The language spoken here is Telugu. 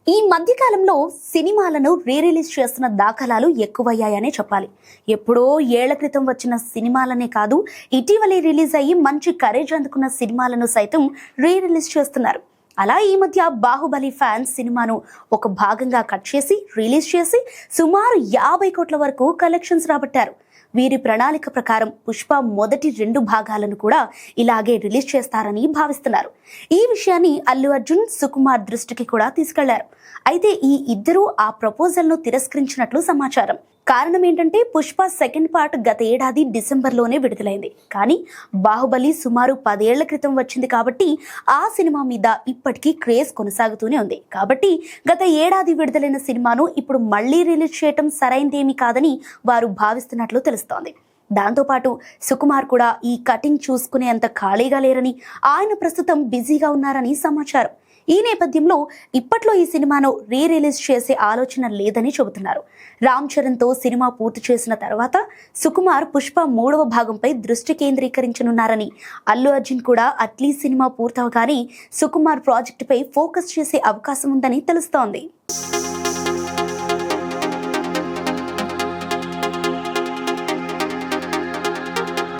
ఈ మధ్యకాలంలో సినిమాలను రిలీజ్ చేస్తున్న దాఖలాలు ఎక్కువయ్యాయనే చెప్పాలి. ఎప్పుడో ఏళ్ల క్రితం వచ్చిన సినిమాలనే కాదు, ఇటీవలే రిలీజ్ అయ్యి మంచి కరేజ్ అందుకున్న సినిమాలను సైతం రిలీజ్ చేస్తున్నారు. అలా ఈ మధ్య బాహుబలి ఫ్యాన్స్ సినిమాను ఒక భాగంగా కట్ చేసి రిలీజ్ చేసి సుమారు 50 కోట్ల వరకు కలెక్షన్స్ రాబట్టారు. వీరి ప్రణాళిక ప్రకారం పుష్ప మొదటి 2 భాగాలను కూడా ఇలాగే రిలీజ్ చేస్తారని భావిస్తున్నారు. ఈ విషయాన్ని అల్లు అర్జున్, సుకుమార్ దృష్టికి కూడా తీసుకెళ్లారు. అయితే ఈ ఇద్దరూ ఆ ప్రపోజల్ను తిరస్కరించినట్లు సమాచారం. కారణం ఏంటంటే పుష్ప సెకండ్ పార్ట్ గత ఏడాది డిసెంబర్లోనే విడుదలైంది. కానీ బాహుబలి సుమారు 10 ఏళ్ల క్రితం వచ్చింది కాబట్టి ఆ సినిమా మీద ఇప్పటికీ క్రేజ్ కొనసాగుతూనే ఉంది. కాబట్టి గత ఏడాది విడుదలైన సినిమాను ఇప్పుడు మళ్లీ రిలీజ్ చేయటం సరైందేమీ కాదని వారు భావిస్తున్నట్లు తెలుస్తోంది. దాంతోపాటు సుకుమార్ కూడా ఈ కటింగ్ చూసుకునే అంత ఖాళీగా లేరని, ఆయన ప్రస్తుతం బిజీగా ఉన్నారని సమాచారం. ఈ నేపథ్యంలో ఇప్పట్లో ఈ సినిమాను రిలీజ్ చేసే ఆలోచన లేదని చెబుతున్నారు. రామ్ చరణ్తో సినిమా పూర్తి చేసిన తర్వాత సుకుమార్ పుష్ప 3వ భాగంపై దృష్టి కేంద్రీకరించనున్నారని, అల్లు అర్జున్ కూడా అట్లీ సినిమా పూర్తవగానే సుకుమార్ ప్రాజెక్టుపై ఫోకస్ చేసే అవకాశం ఉందని తెలుస్తోంది.